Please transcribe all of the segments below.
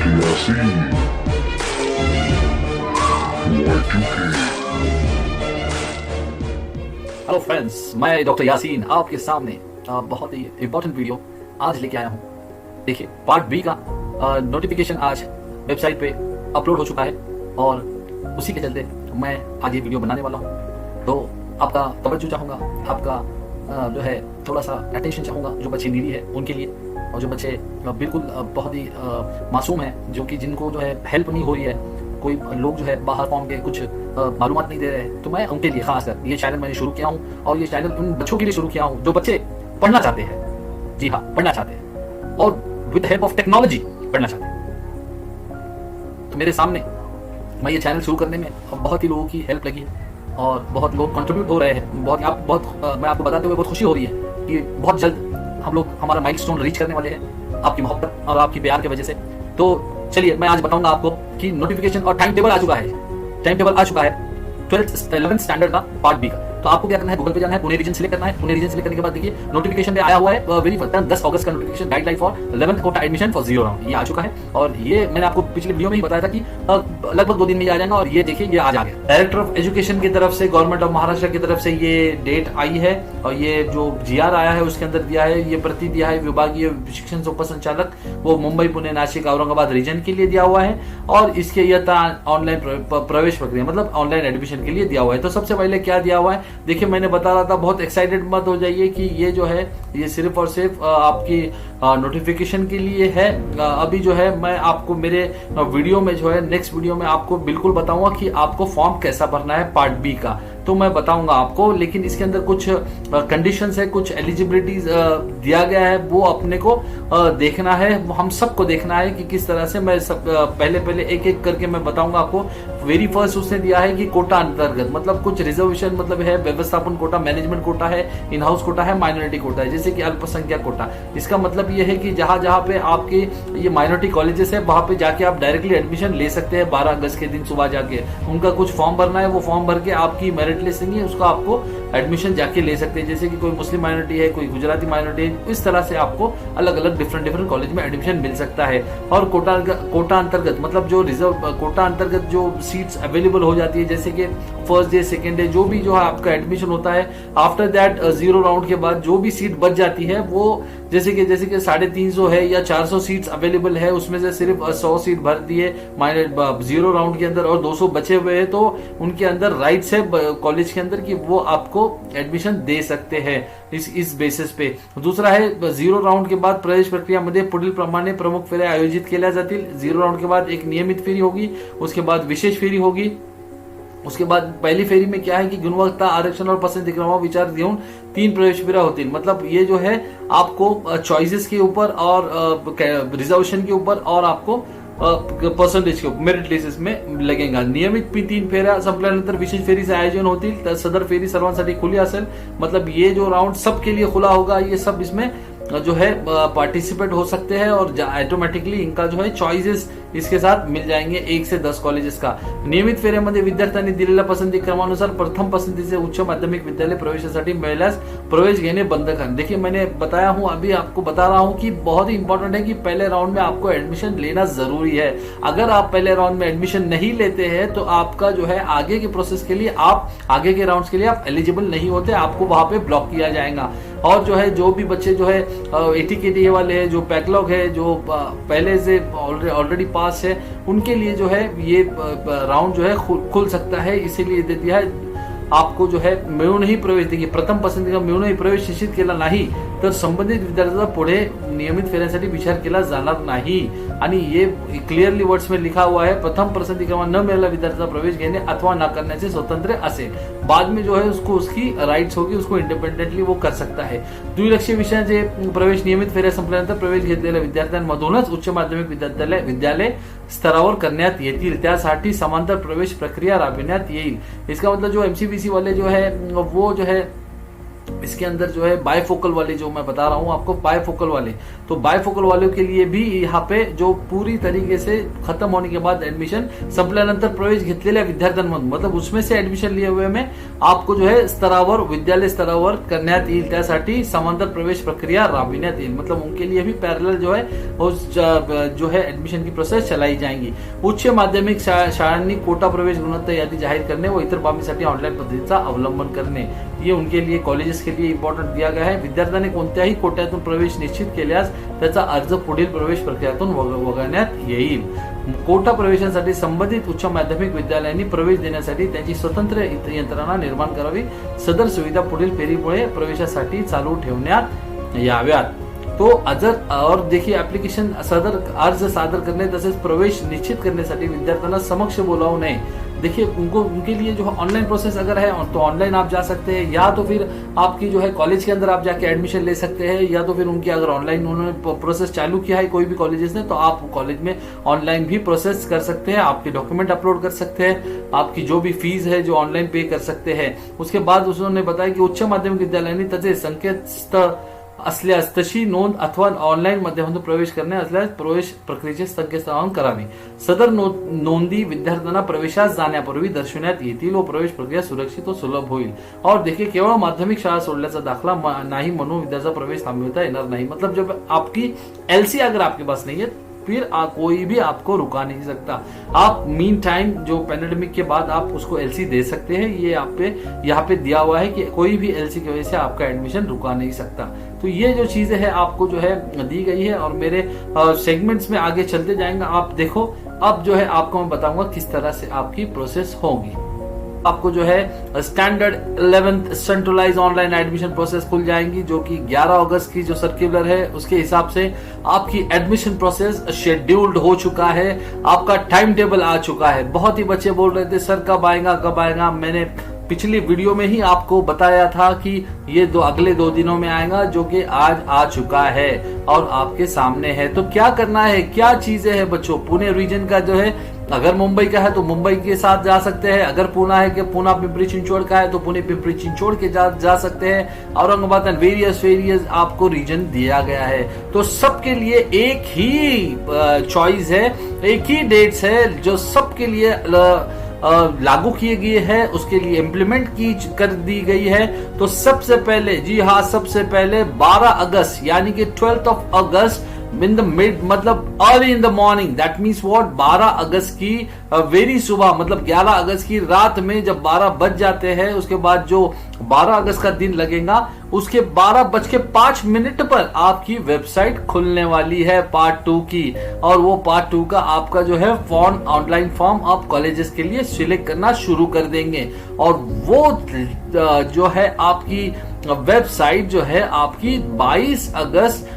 Yasin Y2K। Hello friends, मैं doctor Yasin आपके सामने बहुत ही इम्पोर्टेंट वीडियो आज लेके आया हूँ। देखिए, पार्ट बी का नोटिफिकेशन आज वेबसाइट पे अपलोड हो चुका है और उसी के चलते मैं आज ये वीडियो बनाने वाला हूँ। तो आपका तवज्जो चाहूँगा, आपका जो है थोड़ा सा अटेंशन चाहूँगा, जो बच्चे नीडी है उनके लिए, और जो बच्चे बिल्कुल बहुत ही मासूम हैं, जो कि जिनको जो है हेल्प नहीं हो रही है, कोई लोग जो है बाहर फॉर्म के कुछ मालूमात नहीं दे रहे हैं, तो मैं उनके लिए खासकर ये चैनल मैंने शुरू किया हूँ। और ये चैनल उन बच्चों के लिए शुरू किया हूँ जो बच्चे पढ़ना चाहते हैं। जी हाँ, पढ़ना चाहते हैं और विद हेल्प ऑफ टेक्नोलॉजी पढ़ना चाहते हैं। तो मेरे सामने मैं ये चैनल शुरू करने में बहुत ही लोगों की हेल्प लगी है और बहुत लोग कंट्रीब्यूट हो रहे हैं। मैं आपको बताते हुए बहुत खुशी हो रही है कि बहुत जल्द हम लोग हमारा माइलस्टोन रीच करने वाले हैं आपकी मोहब्बत और आपकी प्यार की वजह से। तो चलिए, मैं आज बताऊंगा आपको कि नोटिफिकेशन और टाइम टेबल आ चुका है 12th 11th स्टैंडर्ड का पार्ट बी का। तो आपको क्या करना है, गूगल पे जाना है, पुणे रीजन सिलेक्ट करना है। पुणे रीजन सिलेक्ट करने के बाद देखिए नोटिफिकेशन पे आया हुआ है वेरी 10 अगस्त का notification, guideline for 11th quota admission for 0 round, ये आ चुका है। और ये मैंने आपको पिछले वीडियो में ही बताया था कि लगभग 2 दिन में आ जाएगा। और ये देखिए, ये आज आ गया। डायरेक्टर ऑफ एजुकेशन की तरफ से, गवर्नमेंट ऑफ महाराष्ट्र की तरफ से ये डेट आई है और ये जो GR आया है उसके अंदर दिया है, ये प्रति दिया है विभागीय शिक्षण उप संचालक, वो मुंबई, पुणे, नासिक, औरंगाबाद रीजन के लिए दिया हुआ है। और इसके यह ऑनलाइन प्रवेश प्रक्रिया मतलब ऑनलाइन एडमिशन के लिए दिया हुआ है। तो सबसे पहले क्या दिया हुआ है, देखिए मैंने बता रहा था, बहुत एक्साइटेड मत हो जाइए कि ये जो है ये सिर्फ और सिर्फ आपकी नोटिफिकेशन के लिए है। अभी जो है मैं आपको मेरे वीडियो में जो है नेक्स्ट वीडियो में आपको बिल्कुल बताऊंगा कि आपको फॉर्म कैसा भरना है पार्ट बी का, तो मैं बताऊंगा आपको। लेकिन इसके अंदर कुछ कंडीशंस है, कुछ एलिजिबिलिटीज दिया गया है, वो अपने को देखना है, हम सबको देखना है कि किस तरह से। मैं सब पहले एक एक करके मैं बताऊंगा आपको। वेरी फर्स्ट उसने दिया है कि कोटा अंतर्गत, मतलब कुछ रिजर्वेशन मतलब है, व्यवस्थापन कोटा, मैनेजमेंट कोटा है, इन हाउस कोटा है, माइनॉरिटी कोटा है, जैसे कि अल्पसंख्यक कोटा। इसका मतलब ये है कि जहां जहां पे आपके ये माइनॉरिटी कॉलेजेस है वहां पे जाके आप डायरेक्टली एडमिशन ले सकते हैं। 12 अगस्त के दिन सुबह जाके उनका कुछ फॉर्म भरना है, वो फॉर्म भर के आपकी मेरिट लिस्ट है उसका आपको एडमिशन जाके ले सकते हैं। जैसे कि कोई मुस्लिम माइनॉरिटी है, कोई गुजराती माइनॉरिटी है, इस तरह से आपको अलग अलग डिफरेंट कॉलेज में एडमिशन मिल सकता है। और कोटा अंतर्गत मतलब जो रिजर्व कोटा अंतर्गत जो सीट्स अवेलेबल हो जाती है, जैसे कि फर्स्ट डे, सेकेंड डे, जो भी जो है आपका एडमिशन होता है, आफ्टर दैट 0 राउंड के बाद जो भी सीट बच जाती है, वो जैसे कि 350 है या 400 सीट्स अवेलेबल है, उसमें से सिर्फ 100 सीट भर दिए 0 राउंड के अंदर और 200 बचे हुए हैं, तो उनके अंदर राइट्स है कॉलेज के अंदर कि वो आपको एडमिशन दे सकते हैं इस बेसिस पे। दूसरा है 0 राउंड के बाद प्रवेश प्रक्रियामध्ये पुढील प्रमाणे प्रमुख फेऱ्या आयोजित केल्या जातील। 0 राउंड के बाद एक नियमित फेरी होगी, उसके बाद विशेष फेरी होगी। उसके बाद पहली फेरी में क्या है कि गुणवत्ता, आरक्षण और पसंद क्रमावर विचार घेऊन 3 प्रवेश फेऱ्या होतील। मतलब ये जो है आपको चॉइसेस के ऊपर और रिजर्वेशन के ऊपर और आपको पर्सेंटेज के मेरिट लिस्ट में लगेगा। नियमित 3 फेऱ्या संपल्यानंतर विशेष फेरीचे आयोजन होतील, तर सदर फेरी सर्वांसाठी खुली असेल। मतलब ये जो राउंड सबके लिए खुला होगा, ये सब इसमें जो है पार्टिसिपेट हो सकते हैं और ऑटोमेटिकली इनका जो है चॉइसेस इसके साथ मिल जाएंगे 1 से 10 कॉलेजेस का। नियमित फेऱ्यामध्ये विद्यार्थ्यांनी दिलेल्या पसंती क्रमानुसार प्रथम पसंतीचे उच्च माध्यमिक विद्यालय प्रवेशासाठी महिलास प्रवेश घेणे बंद कर। देखिए, मैंने बताया हूं, अभी आपको बता रहा हूं कि बहुत ही इंपॉर्टेंट है कि पहले राउंड में आपको एडमिशन लेना जरूरी है। अगर आप पहले राउंड में एडमिशन नहीं लेते हैं तो आपका जो है आगे के प्रोसेस के लिए, आप आगे के राउंड के लिए आप एलिजिबल नहीं होते, आपको वहां पे ब्लॉक किया जाएगा। और जो है जो भी बच्चे जो है 80 वाले हैं, जो बैकलॉग है, जो पहले से ऑलरेडी पास है, उनके लिए जो है ये राउंड जो है खुल सकता है। इसीलिए दे दिया है आपको जो है मिळूनही प्रवेश, देखिए प्रथम पसंतीला मिळूनही प्रवेश निश्चित केला नाही तर संबंधित विद्यार्थ्याचा पुढे नियमित फेऱ्यांसाठी विचार केला जाणार नाही। आणि ये क्लियरली वर्ड्स में लिखा हुआ है, प्रथम पसंती क्रमांक न मिळालेल्या विद्यार्थ्याचा प्रवेश घेणे अथवा न करण्याचे स्वतंत्र असेल। बाद में जो है उसको उसकी राइट्स होगी, उसको इंडिपेंडेंटली वो कर सकता है। द्विलक्षीय विषयाचे प्रवेश नियमित फेऱ्या संपल्यानंतर प्रवेश घेतलेल्या विद्यार्थ्यांमधूनच उच्च माध्यमिक विद्यालय स्तरावर करण्यात येतील, त्यासाठी समांतर प्रवेश प्रक्रिया राबविण्यात येईल। इसका मतलब जो MCBC वाले जो है वो जो है इसके अंदर जो है बायफोकल वाले जो मैं बता रहा हूं आपको, बायफोकल वाले, तो बायफोकल वालों के लिए भी यहाँ पे जो पूरी तरीके से खत्म होने के बाद एडमिशन संपल्यानंतर प्रवेश घेतलेल्या विद्यार्थ्यांमधून, मतलब उसमें से एडमिशन लिए हुए में आपको जो है स्तरावर, विद्यालय स्तरावर करण्यात येईल, त्यासाठी समांतर प्रवेश प्रक्रिया राबविण्यात येईल, मतलब उनके लिए भी पैरेलल जो है जो है एडमिशन की प्रोसेस चलाई जाएंगी. उच्च माध्यमिक शाळांनी कोटा प्रवेश गुणवत्ता यादी जाहीर करणे व इतर बाबींसाठी ऑनलाईन पद्धतीचा अवलंबन करणे, ये उनके लिए, कॉलेजेस के लिए इम्पॉर्टंट दिया गया है. विद्यार्थ्याने कोणत्याही कोट्यातून प्रवेश निश्चित केल्यास त्याचा अर्ज पुढील प्रवेश प्रक्रियातून वगळण्यात येईल. कोटा प्रवेशासाठी संबंधित उच्च माध्यमिक विद्यालयांनी प्रवेश देण्यासाठी त्यांची स्वतंत्र यंत्रणा निर्माण करावी. सदर सुविधा पुढील फेरीमुळे प्रवेशासाठी चालू ठेवण्यात याव्यात. तो अजर और देखिए एप्लीकेशन सदर अर्ज सादर करने तसेच प्रवेश निश्चित करण्यासाठी विद्यार्थ्यांना समक्ष बोलावू नये. देखिए उनके लिए जो ऑनलाइन प्रोसेस अगर है तो ऑनलाइन आप जा सकते हैं, या तो फिर आपकी जो है कॉलेज के अंदर आप जाके एडमिशन ले सकते हैं, या तो फिर उनकी अगर ऑनलाइन उन्होंने प्रोसेस चालू किया है कोई भी कॉलेजेस ने, तो आप कॉलेज में ऑनलाइन भी प्रोसेस कर सकते हैं, आपके डॉक्यूमेंट अपलोड कर सकते हैं, आपकी जो भी फीस है जो ऑनलाइन पे कर सकते हैं. उसके बाद उन्होंने बताया कि उच्च माध्यमिक विद्यालयांनी त्याचे संकेतस्थळ असल्यास तशी नोंद अथवा ऑनलाईन माध्यमातून प्रवेश करणे असल्यास प्रवेश प्रक्रियेचे संकेतस्थळावर करावी. सदर नोंदी विद्यार्थ्यांना प्रवेशास जाण्यापूर्वी दर्शवण्यात येतील व प्रवेश प्रक्रिया सुरक्षित व सुलभ होईल. और देखिए केवळ माध्यमिक शाळा सोडल्याचा दाखला नाही म्हणून विद्यार्थ्याचा प्रवेश थांबवता येणार नाही. मतलब जब आपकी एलसी अगर आपके पास नहीं है फिर कोई भी आपको रुका नहीं सकता. आप मीन टाइम जो पैंडेमिक के बाद आप उसको एलसी दे सकते हैं, ये आप पे यहाँ पे दिया हुआ है कि कोई भी एलसी की वजह से आपका एडमिशन रुका नहीं सकता. तो ये जो चीजें है आपको जो है दी गई है और मेरे सेगमेंट्स में आगे चलते जाएंगे. आप देखो अब जो है आपको मैं बताऊंगा किस तरह से आपकी प्रोसेस होगी. आपको जो है standard 11th centralise online admission process खुल जाएंगी, जो कि 11 अगस्त की जो सर्कुलर है उसके हिसाब से आपकी एडमिशन प्रोसेस शेड्यूल्ड हो चुका है, आपका टाइम टेबल आ चुका है. बहुत ही बच्चे बोल रहे थे सर कब आएगा. मैंने पिछली वीडियो में ही आपको बताया था कि ये अगले 2 दिनों में आएगा, जो कि आज आ चुका है और आपके सामने है. तो क्या करना है, क्या चीजें हैं बच्चों. पुणे रीजन का जो है, अगर मुंबई का है तो मुंबई के साथ जा सकते हैं, अगर पुणे है कि पुणे पिंपरी चिंचवड़ का है तो पुणे पिंपरी चिंचवड़ के जा सकते हैं. औरंगाबाद एंड वेरियस आपको रीजन दिया गया है. तो सबके लिए एक ही चॉइस है, एक ही डेट्स है जो सबके लिए लागू किए गए हैं, उसके लिए इम्प्लीमेंट की कर दी गई है. तो सबसे पहले, जी हाँ, सबसे पहले 12 अगस्त यानी कि 12th of August in the mid, मतलब early in the morning, that means what, 12 अगस्त की वेरी सुबह, मतलब 11 अगस्त की रात में जब 12 बज जाते हैं, उसके बाद जो 12 अगस्त का दिन लगेगा उसके 12:05 पर आपकी वेबसाइट खुलने वाली है पार्ट 2 की. और वो पार्ट 2 का आपका जो है ऑनलाइन फॉर्म आप कॉलेजेस के लिए सिलेक्ट करना शुरू कर देंगे. और वो जो है आपकी वेबसाइट जो है आपकी 22 अगस्त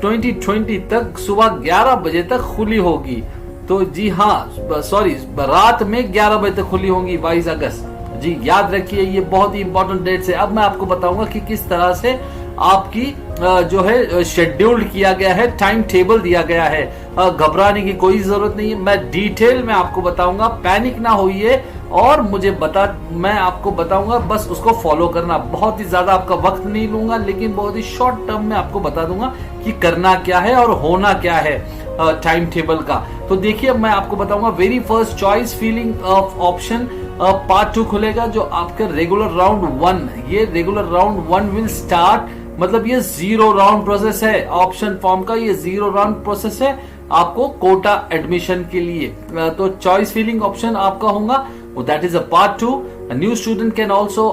2020 तक सुबह 11 बजे तक खुली होगी. तो जी हाँ, सॉरी, रात में 11 बजे तक खुली होंगी 22 अगस्त. जी याद रखिए, ये बहुत ही इंपॉर्टेंट डेट्स है. अब मैं आपको बताऊंगा कि किस तरह से आपकी जो है शेड्यूल्ड किया गया है, टाइम टेबल दिया गया है. घबराने की कोई जरूरत नहीं है, मैं डिटेल में आपको बताऊंगा. पैनिक ना होइए और मैं आपको बताऊंगा, बस उसको फॉलो करना. बहुत ही ज्यादा आपका वक्त नहीं लूंगा, लेकिन बहुत ही शॉर्ट टर्म में आपको बता दूंगा कि करना क्या है और होना क्या है टाइम टेबल का. तो देखिए मैं आपको बताऊंगा. Very first choice feeling of option part 2 खुलेगा, जो आपका रेगुलर राउंड 1. ये रेगुलर राउंड 1 विल स्टार्ट, मतलब ये 0 राउंड प्रोसेस है. ऑप्शन फॉर्म का ये 0 राउंड प्रोसेस है आपको कोटा एडमिशन के लिए. तो चॉइस फीलिंग ऑप्शन आपका होगा, that is a part 2. A new student can also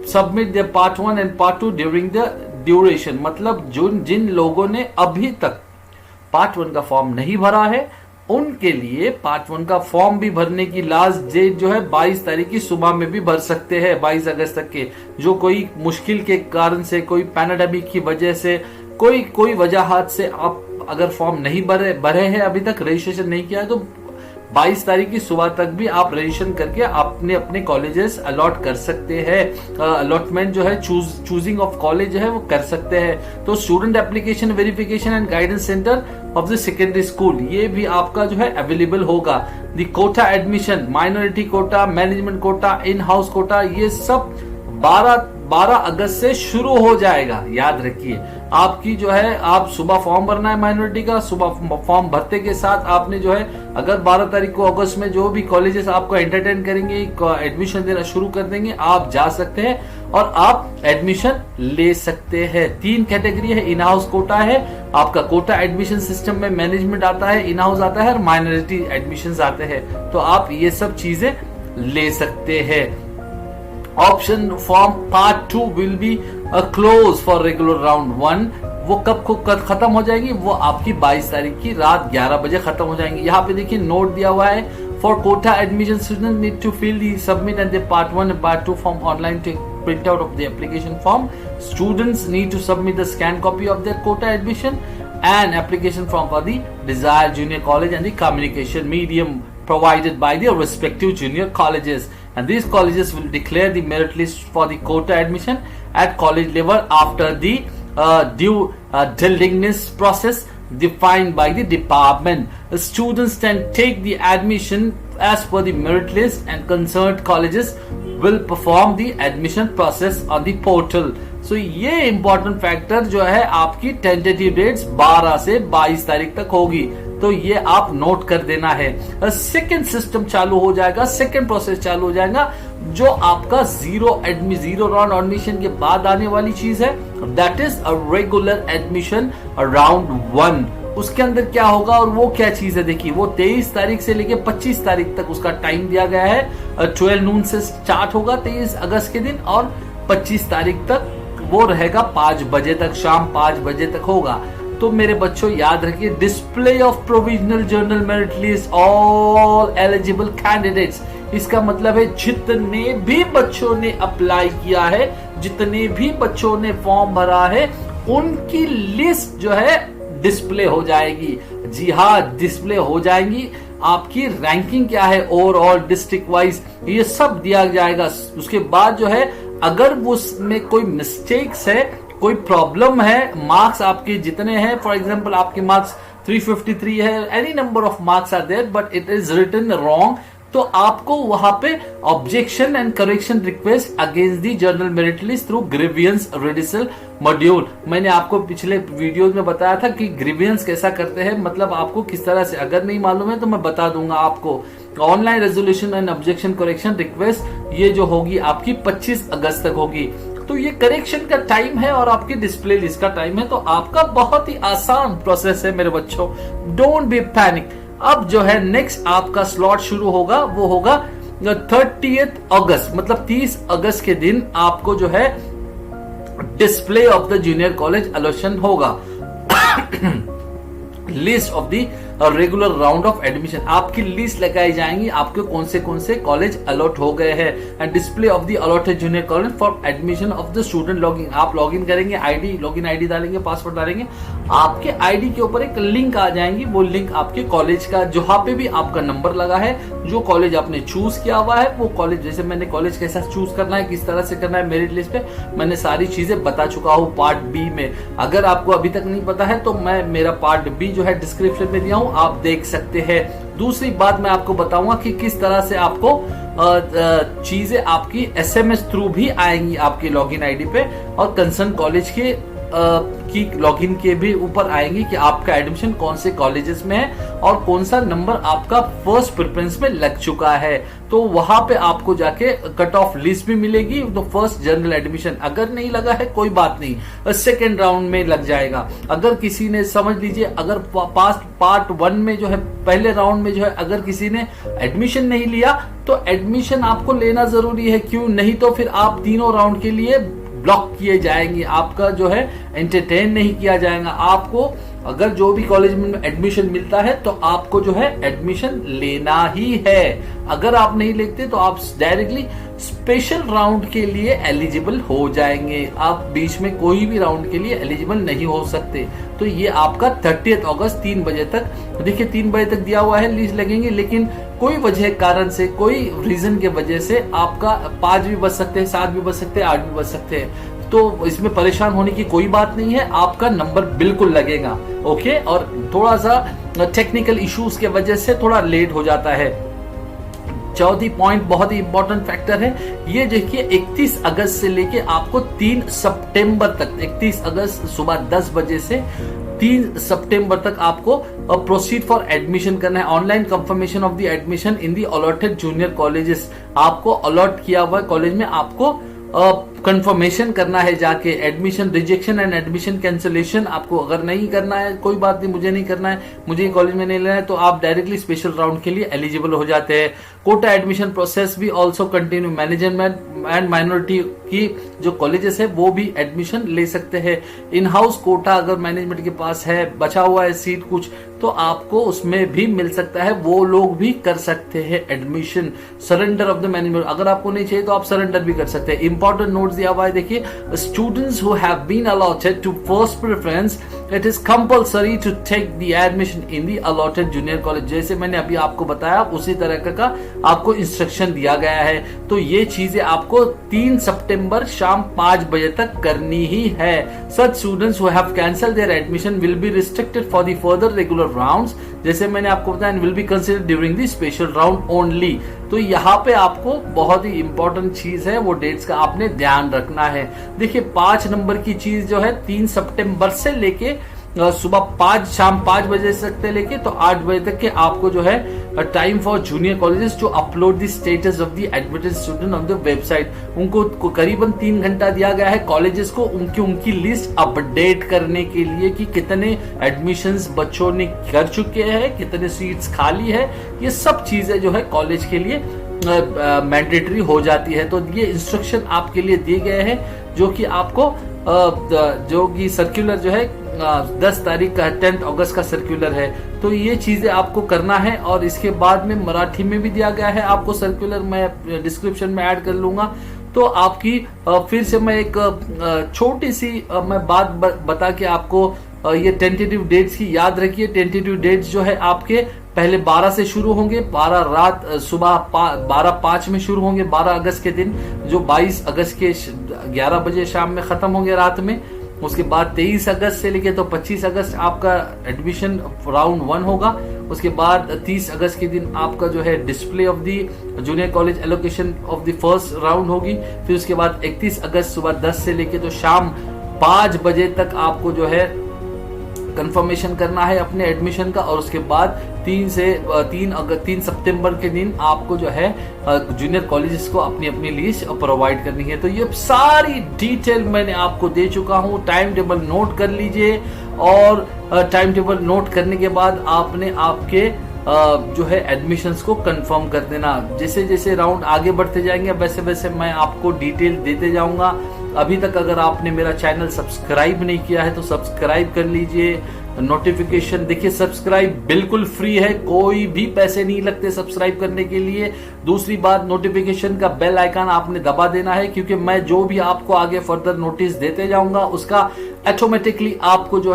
submit their part 1 and part 2 during the duration. मतलब जिन लोगों ने अभी तक पार्ट 1 का फॉर्म नहीं भरा है, उनके लिए पार्ट 1 का फॉर्म भी भरने की लास्ट डेट जो है 22 तारीख की सुबह में भी भर सकते हैं, 22 अगस्त तक के. जो कोई मुश्किल के कारण से, कोई पैंडेमिक की वजह से, कोई वजह से आप अगर फॉर्म नहीं भरे हैं, अभी तक रजिस्ट्रेशन नहीं किया है, तो 22 तारीख की सुबह तक भी आप रजिस्ट्रेशन करके अपने कॉलेजेस अलॉट कर सकते हैं. अलॉटमेंट जो है चूजिंग ऑफ कॉलेज है वो कर सकते हैं. तो student application verification and guidance centre of the secondary school, ये भी आपका जो है अवेलेबल होगा. The quota admission, minority quota, management quota, in house quota, ये सब 12 अगस्त से शुरू हो जाएगा। याद रखिए, आपकी जो है, आप सुबह फॉर्म भरना है माइनॉरिटी का। सुबह फॉर्म भरते के साथ आपने जो है, अगर 12 तारीख को अगस्त में जो भी कॉलेजेस आपको एंटरटेन करेंगे, एडमिशन देना शुरू कर देंगे, आप जा सकते हैं और आप एडमिशन ले सकते हैं। 3 कैटेगरी है, इन हाउस कोटा है, आपका कोटा एडमिशन सिस्टम में मैनेजमेंट आता है, इन हाउस आता है और माइनॉरिटी एडमिशन आते हैं। तो आप ये सब चीजें ले सकते हैं। Option form part 2 will be close for regular round 1। वो कब खत्म हो जाएगी? वो आपकी 22 तारीख की रात 11 बजे खत्म हो जाएंगी। यहाँ पे देखिए नोट दिया हुआ है, for quota admission student need to fill the submit and the part 1 and part 2 form online take print out of the application form. Students need to submit the scanned copy of their quota admission and application form for the desired junior college and the communication medium provided by the respective junior colleges. And these colleges will declare the merit list for the quota admission at college level after the due diligence process defined by the department. The students can take the admission as per the merit list and concerned colleges will perform the admission process on the portal. So ये important factor जो है आपकी tentative dates 12 से 22 तारीख तक होगी, तो ये आप नोट कर देना है। सेकेंड सिस्टम चालू हो जाएगा, सेकेंड प्रोसेस चालू हो जाएगा, जो आपका जीरो राउंड एडमिशन के बाद आने वाली चीज है, that is a regular admission round 1। उसके अंदर क्या होगा और वो क्या चीज है? देखिए, वो 23 तारीख से लेके 25 तारीख तक उसका टाइम दिया गया है। 12 नून से स्टार्ट होगा 23 अगस्त के दिन और 25 तारीख तक वो रहेगा 5 बजे तक, शाम 5 बजे तक होगा। तो मेरे बच्चों याद रखिए, display of provisional journal merit list all eligible candidates. इसका मतलब है जितने भी बच्चों ने अप्लाई किया है, जितने भी बच्चों ने फॉर्म भरा है, उनकी लिस्ट जो है डिस्प्ले हो जाएगी। जी हाँ, डिस्प्ले हो जाएंगी। आपकी रैंकिंग क्या है ओवरऑल डिस्ट्रिक्ट वाइज, ये सब दिया जाएगा। उसके बाद जो है, अगर उसमें कोई मिस्टेक्स है, कोई प्रॉब्लम है, मार्क्स आपके जितने हैं, फॉर एग्जांपल आपके मार्क्स 353 है, any number of marks are there but it is written wrong, तो आपको वहां पे objection and correction request against the general merit list through grievance redressal module. मैंने आपको पिछले वीडियो में बताया था कि ग्रीवियंस कैसा करते हैं, मतलब आपको किस तरह से, अगर नहीं मालूम है तो मैं बता दूंगा आपको। Online resolution and objection correction request ये जो होगी आपकी 25 अगस्त तक होगी। तो ये करेक्शन का टाइम है और आपकी डिस्प्ले लिस्ट का टाइम है, तो आपका बहुत ही आसान प्रोसेस है मेरे बच्चों, डोंट बी पैनिक। अब जो है नेक्स्ट आपका स्लॉट शुरू होगा, वो होगा 30 अगस्त, मतलब 30 अगस्त के दिन आपको जो है display of the junior college allocation होगा। List of the regular round of admission, आपकी लिस्ट लगाई जाएंगी, आपके कौन से कॉलेज अलॉट हो गए हैं, and display of the allotted junior college for admission of the student. Login, आप लॉगिन करेंगे, आईडी, लॉगिन आईडी डालेंगे, पासवर्ड डालेंगे, आपके आईडी के ऊपर एक लिंक आ जाएंगी। वो लिंक आपके कॉलेज का, जहां पे भी आपका नंबर लगा है, जो कॉलेज आपने चूज किया हुआ है, वो कॉलेज, जैसे मैंने कॉलेज कैसा चूज करना है, किस तरह से करना है, मेरिट लिस्ट पे मैंने सारी चीजें बता चुका हूँ पार्ट बी में। अगर आपको अभी तक नहीं पता है तो मैं मेरा पार्ट बी जो है डिस्क्रिप्शन में दिया हूँ, आप देख सकते हैं। दूसरी बात मैं आपको बताऊंगा कि किस तरह से आपको चीजें आपकी एसएमएस थ्रू भी आएंगी आपकी लॉगिन आईडी पे, और कंसर्न कॉलेज के की लॉगिन के भी ऊपर आएंगी कि आपका एडमिशन कौन से कॉलेजेस में है और कौन सा नंबर आपका फर्स्ट प्रेफरेंस में लग चुका है। तो वहां पे आपको जाके कट ऑफ लिस्ट भी मिलेगी। तो फर्स्ट जनरल एडमिशन अगर नहीं लगा है कोई बात नहीं, सेकेंड राउंड में लग जाएगा। अगर किसी ने, समझ लीजिए, अगर पार्ट 1 में जो है, पहले राउंड में जो है, अगर किसी ने एडमिशन नहीं लिया तो एडमिशन आपको लेना जरूरी है। क्यों नहीं तो फिर आप तीनों राउंड के लिए ब्लॉक किए जाएंगे, आपका जो है एंटरटेन नहीं किया जाएगा। आपको अगर जो भी कॉलेज में एडमिशन मिलता है तो आपको जो है एडमिशन लेना ही है। अगर आप नहीं लेते तो आप डायरेक्टली स्पेशल राउंड के लिए एलिजिबल हो जाएंगे, आप बीच में कोई भी राउंड के लिए एलिजिबल नहीं हो सकते। तो ये आपका 30 अगस्त 3 बजे तक, देखिए 3 बजे तक दिया हुआ है, लिस्ट लगेंगे, लेकिन कोई वजह कारण से, कोई रीजन के वजह से आपका 5 भी बच सकते हैं, 7 भी बच सकते हैं, 8 भी बच सकते हैं। तो इसमें परेशान होने की कोई बात नहीं है, आपका नंबर बिल्कुल लगेगा। ओके, और थोड़ा सा टेक्निकल इश्यूज के वजह से थोड़ा लेट हो जाता है। चौथी पॉइंट बहुत ही इंपॉर्टेंट फैक्टर है, ये देखिए 31 अगस्त से लेके आपको 3 सितंबर तक, 31 अगस्त सुबह 10 बजे से 3 सितंबर तक आपको प्रोसीड फॉर एडमिशन करना है। Online confirmation of the admission in the allotted junior colleges, आपको अलॉट किया हुआ कॉलेज में आपको कंफर्मेशन करना है जाके। Admission rejection and admission cancellation आपको अगर नहीं करना है, कोई बात नहीं, मुझे नहीं करना है, मुझे कॉलेज में नहीं लेना है, तो आप डायरेक्टली स्पेशल राउंड के लिए एलिजिबल हो जाते हैं। कोटा एडमिशन प्रोसेस भी also continue, management and minority की जो कॉलेजेस है वो भी एडमिशन ले सकते हैं। इन हाउस कोटा अगर मैनेजमेंट के पास है, बचा हुआ है सीट कुछ, तो आपको उसमें भी मिल सकता है, वो लोग भी कर सकते हैं admission. Surrender of the management, अगर आपको नहीं चाहिए तो आप सरेंडर भी कर सकते हैं। इंपॉर्टेंट नोट्स दिया हुआ है, देखिए students who have been allotted to first preference it is compulsory to take the admission in the allotted junior college. जैसे मैंने अभी आपको बताया उसी तरह का आपको इंस्ट्रक्शन दिया गया है। तो ये चीजें आपको 3 सितंबर शाम 5 बजे तक करनी ही है। सच students who have cancelled there admission will be restricted for the further regular rounds, जैसे मैंने आपको बताया, will be considered during the special round only. तो यहाँ पे आपको बहुत ही इंपॉर्टेंट चीज है, वो डेट्स का आपने ध्यान रखना है। देखिए 5 नंबर की चीज जो है 3 सितंबर से लेके सुबह शाम 5 बजे से लेके तो 8 बजे तक के आपको जो है time for junior colleges to upload the status of the admitted student on the website. उनको करीबन 3 घंटा दिया गया है कॉलेजेस को उनकी लिस्ट अपडेट करने के लिए कि कितने एडमिशंस बच्चों ने कर चुके हैं, कितने सीट्स खाली है। ये सब चीजें जो है कॉलेज के लिए मैंडेटरी हो जाती है। तो ये इंस्ट्रक्शन आपके लिए दिए गए हैं, जो कि आपको जो कि सर्कुलर जो है 10 तारीख का 10 अगस्त का सर्कुलर है। तो ये चीजें आपको करना है। और इसके बाद में मराठी में भी दिया गया है आपको सर्कुलर, मैं डिस्क्रिप्शन में ऐड कर लूंगा। तो आपकी फिर से मैं एक छोटी सी मैं बात बता के आपको ये टेंटेटिव डेट्स की याद रखिए। टेंटेटिव डेट्स जो है आपके पहले 12 से शुरू होंगे, 12 रात सुबह 12:05 में शुरू होंगे 12 अगस्त के दिन, जो 22 अगस्त के 11 बजे शाम में खत्म होंगे रात में। उसके बाद 23 अगस्त से लेके तो 25 अगस्त आपका एडमिशन राउंड 1 होगा। उसके बाद 30 अगस्त के दिन आपका जो है display of the junior college allocation of the first round होगी। फिर उसके बाद 31 अगस्त सुबह 10 से लेके तो शाम 5 बजे तक आपको जो है कंफर्मेशन करना है अपने एडमिशन का। और उसके बाद 3 सितंबर के दिन आपको जो है जूनियर कॉलेजेस को अपनी अपनी लिस्ट प्रोवाइड करनी है। तो ये सारी डिटेल मैंने आपको दे चुका हूँ। टाइम टेबल नोट कर लीजिए, और टाइम टेबल नोट करने के बाद आपने आपके जो है एडमिशंस को कंफर्म कर देना। जैसे जैसे राउंड आगे बढ़ते जाएंगे वैसे वैसे मैं आपको डिटेल देते जाऊंगा। अभी तक अगर आपने मेरा चैनल सब्सक्राइब नहीं किया है तो सब्सक्राइब कर लीजिए। नोटिफिकेशन देखिए, सब्सक्राइब बिल्कुल फ्री है, कोई भी पैसे नहीं लगते सब्सक्राइब करने के लिए। दूसरी बात, नोटिफिकेशन का बेल आइकन आपने दबा देना है, क्योंकि मैं जो भी आपको आगे फर्दर नोटिस देते जाऊंगा उसका ऑटोमेटिकली आपको जो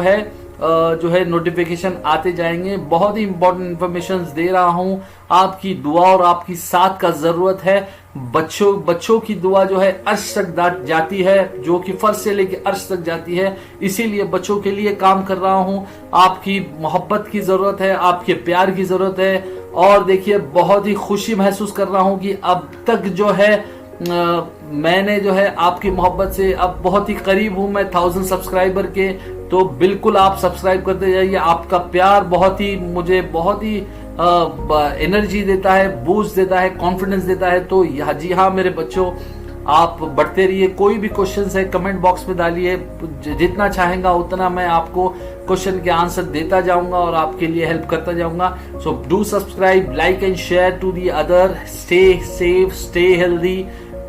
है नोटिफिकेशन आते जाएंगे। बहुत ही इंपॉर्टेंट इंफॉर्मेशन दे रहा हूं। आपकी दुआ और आपकी साथ का जरूरत है। बच्चों की दुआ जो है अर्श तक जाती है, जो कि फर्श से लेकर अर्श तक जाती है। इसीलिए बच्चों के लिए काम कर रहा हूं। आपकी मोहब्बत की जरूरत है, आपके प्यार की जरूरत है। और देखिए बहुत ही खुशी महसूस कर रहा हूं कि अब तक जो है मैंने जो है आपकी मोहब्बत से अब बहुत ही करीब हूं मैं 1000 सब्सक्राइबर के। तो बिल्कुल आप सब्सक्राइब करते जाइए। आपका प्यार मुझे बहुत ही एनर्जी देता है, बूस्ट देता है, कॉन्फिडेंस देता है। तो जी हाँ मेरे बच्चों, आप बढ़ते रहिए। कोई भी क्वेश्चन है कमेंट बॉक्स में डालिए, जितना चाहेगा उतना मैं आपको क्वेश्चन के आंसर देता जाऊंगा और आपके लिए हेल्प करता जाऊंगा। So do subscribe, like and share to the other. Stay safe, stay healthy.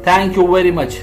Thank you very much.